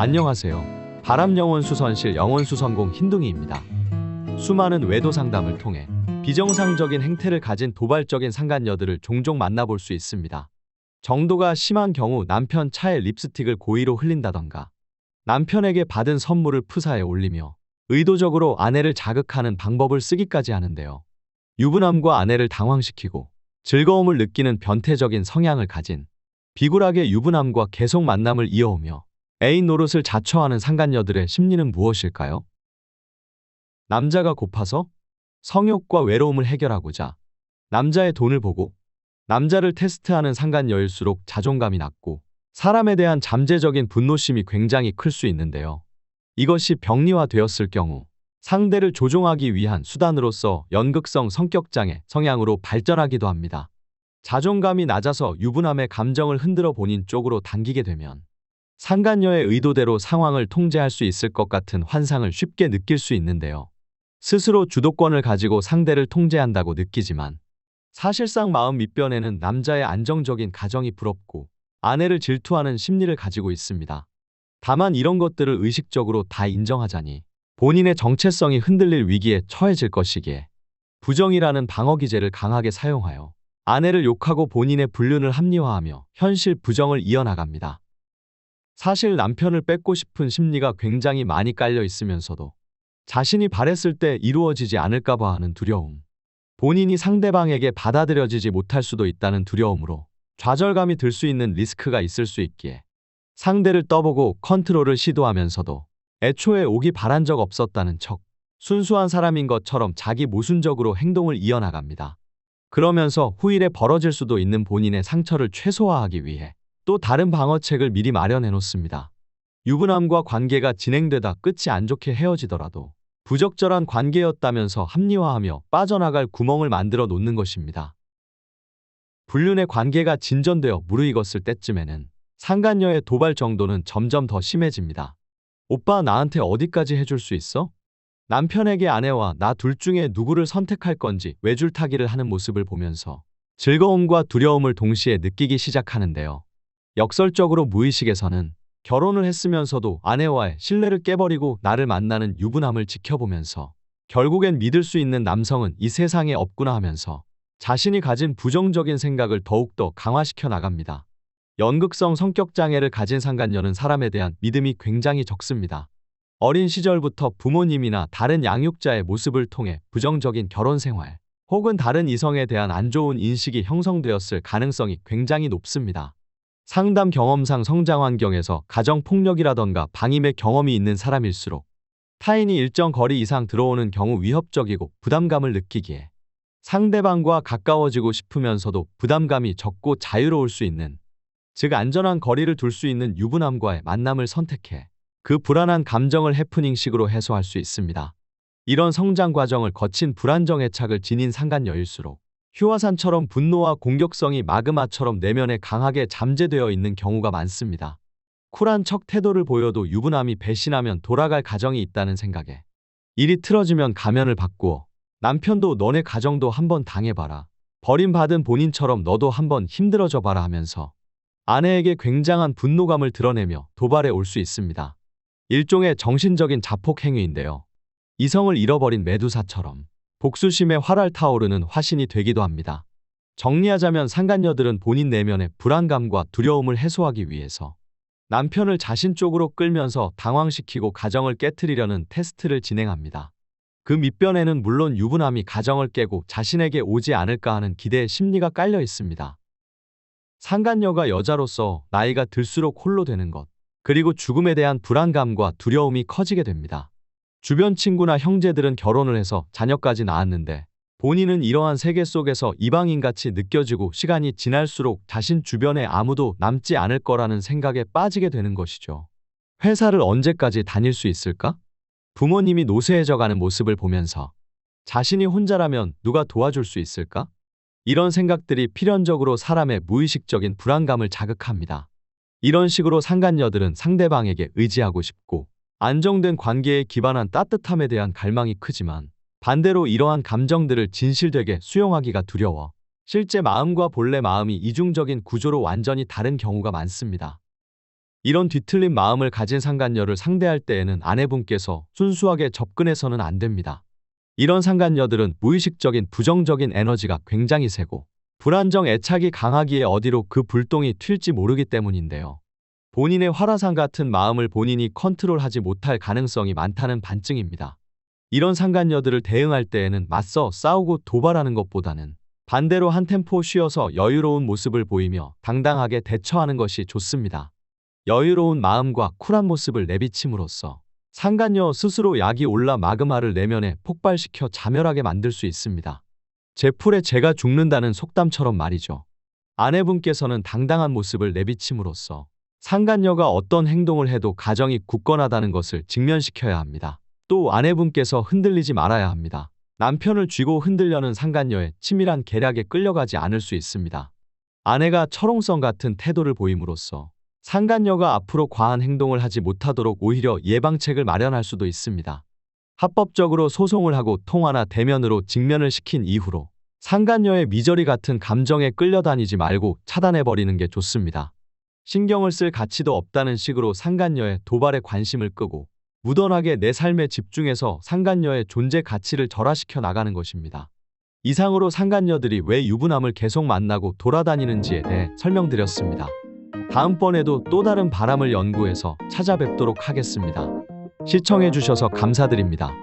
안녕하세요. 바람영혼수선실 영혼수선공 흰둥이입니다. 수많은 외도 상담을 통해 비정상적인 행태를 가진 도발적인 상간녀들을 종종 만나볼 수 있습니다. 정도가 심한 경우 남편 차에 립스틱을 고의로 흘린다던가 남편에게 받은 선물을 프사에 올리며 의도적으로 아내를 자극하는 방법을 쓰기까지 하는데요. 유부남과 아내를 당황시키고 즐거움을 느끼는 변태적인 성향을 가진 비굴하게 유부남과 계속 만남을 이어오며 애인 노릇을 자처하는 상간녀들의 심리는 무엇일까요? 남자가 고파서 성욕과 외로움을 해결하고자 남자의 돈을 보고 남자를 테스트하는 상간녀일수록 자존감이 낮고 사람에 대한 잠재적인 분노심이 굉장히 클 수 있는데요. 이것이 병리화되었을 경우 상대를 조종하기 위한 수단으로서 연극성 성격장애 성향으로 발전하기도 합니다. 자존감이 낮아서 유부남의 감정을 흔들어 본인 쪽으로 당기게 되면 상간녀의 의도대로 상황을 통제할 수 있을 것 같은 환상을 쉽게 느낄 수 있는데요. 스스로 주도권을 가지고 상대를 통제한다고 느끼지만 사실상 마음 밑변에는 남자의 안정적인 가정이 부럽고 아내를 질투하는 심리를 가지고 있습니다. 다만 이런 것들을 의식적으로 다 인정하자니 본인의 정체성이 흔들릴 위기에 처해질 것이기에 부정이라는 방어기제를 강하게 사용하여 아내를 욕하고 본인의 불륜을 합리화하며 현실 부정을 이어나갑니다. 사실 남편을 뺏고 싶은 심리가 굉장히 많이 깔려 있으면서도 자신이 바랬을 때 이루어지지 않을까 봐 하는 두려움, 본인이 상대방에게 받아들여지지 못할 수도 있다는 두려움으로 좌절감이 들 수 있는 리스크가 있을 수 있기에 상대를 떠보고 컨트롤을 시도하면서도 애초에 오기 바란 적 없었다는 척 순수한 사람인 것처럼 자기 모순적으로 행동을 이어나갑니다. 그러면서 후일에 벌어질 수도 있는 본인의 상처를 최소화하기 위해 또 다른 방어책을 미리 마련해 놓습니다. 유부남과 관계가 진행되다 끝이 안 좋게 헤어지더라도 부적절한 관계였다면서 합리화하며 빠져나갈 구멍을 만들어 놓는 것입니다. 불륜의 관계가 진전되어 무르익었을 때쯤에는 상간녀의 도발 정도는 점점 더 심해집니다. 오빠 나한테 어디까지 해줄 수 있어? 남편에게 아내와 나 둘 중에 누구를 선택할 건지 외줄타기를 하는 모습을 보면서 즐거움과 두려움을 동시에 느끼기 시작하는데요. 역설적으로 무의식에서는 결혼을 했으면서도 아내와의 신뢰를 깨버리고 나를 만나는 유부남을 지켜보면서 결국엔 믿을 수 있는 남성은 이 세상에 없구나 하면서 자신이 가진 부정적인 생각을 더욱더 강화시켜 나갑니다. 연극성 성격장애를 가진 상간녀는 사람에 대한 믿음이 굉장히 적습니다. 어린 시절부터 부모님이나 다른 양육자의 모습을 통해 부정적인 결혼 생활 혹은 다른 이성에 대한 안 좋은 인식이 형성되었을 가능성이 굉장히 높습니다. 상담 경험상 성장 환경에서 가정폭력이라던가 방임의 경험이 있는 사람일수록 타인이 일정 거리 이상 들어오는 경우 위협적이고 부담감을 느끼기에 상대방과 가까워지고 싶으면서도 부담감이 적고 자유로울 수 있는, 즉 안전한 거리를 둘 수 있는 유부남과의 만남을 선택해 그 불안한 감정을 해프닝식으로 해소할 수 있습니다. 이런 성장 과정을 거친 불안정 애착을 지닌 상간녀일수록 휴화산처럼 분노와 공격성이 마그마처럼 내면에 강하게 잠재되어 있는 경우가 많습니다. 쿨한 척 태도를 보여도 유부남이 배신하면 돌아갈 가정이 있다는 생각에 일이 틀어지면 가면을 바꾸어 남편도 너네 가정도 한번 당해봐라, 버림받은 본인처럼 너도 한번 힘들어져 봐라 하면서 아내에게 굉장한 분노감을 드러내며 도발해 올 수 있습니다. 일종의 정신적인 자폭 행위인데요. 이성을 잃어버린 메두사처럼 복수심에 활활 타오르는 화신이 되기도 합니다. 정리하자면 상간녀들은 본인 내면의 불안감과 두려움을 해소하기 위해서 남편을 자신 쪽으로 끌면서 당황시키고 가정을 깨트리려는 테스트를 진행합니다. 그 밑변에는 물론 유부남이 가정을 깨고 자신에게 오지 않을까 하는 기대의 심리가 깔려 있습니다. 상간녀가 여자로서 나이가 들수록 홀로 되는 것, 그리고 죽음에 대한 불안감과 두려움이 커지게 됩니다. 주변 친구나 형제들은 결혼을 해서 자녀까지 낳았는데 본인은 이러한 세계 속에서 이방인같이 느껴지고 시간이 지날수록 자신 주변에 아무도 남지 않을 거라는 생각에 빠지게 되는 것이죠. 회사를 언제까지 다닐 수 있을까? 부모님이 노쇠해져가는 모습을 보면서 자신이 혼자라면 누가 도와줄 수 있을까? 이런 생각들이 필연적으로 사람의 무의식적인 불안감을 자극합니다. 이런 식으로 상간녀들은 상대방에게 의지하고 싶고 안정된 관계에 기반한 따뜻함에 대한 갈망이 크지만 반대로 이러한 감정들을 진실되게 수용하기가 두려워 실제 마음과 본래 마음이 이중적인 구조로 완전히 다른 경우가 많습니다. 이런 뒤틀린 마음을 가진 상간녀를 상대할 때에는 아내분께서 순수하게 접근해서는 안 됩니다. 이런 상간녀들은 무의식적인 부정적인 에너지가 굉장히 세고 불안정 애착이 강하기에 어디로 그 불똥이 튈지 모르기 때문인데요. 본인의 화라산 같은 마음을 본인이 컨트롤하지 못할 가능성이 많다는 반증입니다. 이런 상간녀들을 대응할 때에는 맞서 싸우고 도발하는 것보다는 반대로 한 템포 쉬어서 여유로운 모습을 보이며 당당하게 대처하는 것이 좋습니다. 여유로운 마음과 쿨한 모습을 내비침으로써 상간녀 스스로 약이 올라 마그마를 내면에 폭발시켜 자멸하게 만들 수 있습니다. 제 풀에 제가 죽는다는 속담처럼 말이죠. 아내분께서는 당당한 모습을 내비침으로써 상간녀가 어떤 행동을 해도 가정이 굳건하다는 것을 직면시켜야 합니다. 또 아내분께서 흔들리지 말아야 합니다. 남편을 쥐고 흔들려는 상간녀의 치밀한 계략에 끌려가지 않을 수 있습니다. 아내가 철옹성 같은 태도를 보임으로써 상간녀가 앞으로 과한 행동을 하지 못하도록 오히려 예방책을 마련할 수도 있습니다. 합법적으로 소송을 하고 통화나 대면으로 직면을 시킨 이후로 상간녀의 미저리 같은 감정에 끌려다니지 말고 차단해버리는 게 좋습니다. 신경을 쓸 가치도 없다는 식으로 상간녀의 도발에 관심을 끄고 무던하게 내 삶에 집중해서 상간녀의 존재 가치를 절하시켜 나가는 것입니다. 이상으로 상간녀들이 왜 유부남을 계속 만나고 돌아다니는지에 대해 설명드렸습니다. 다음번에도 또 다른 바람을 연구해서 찾아뵙도록 하겠습니다. 시청해주셔서 감사드립니다.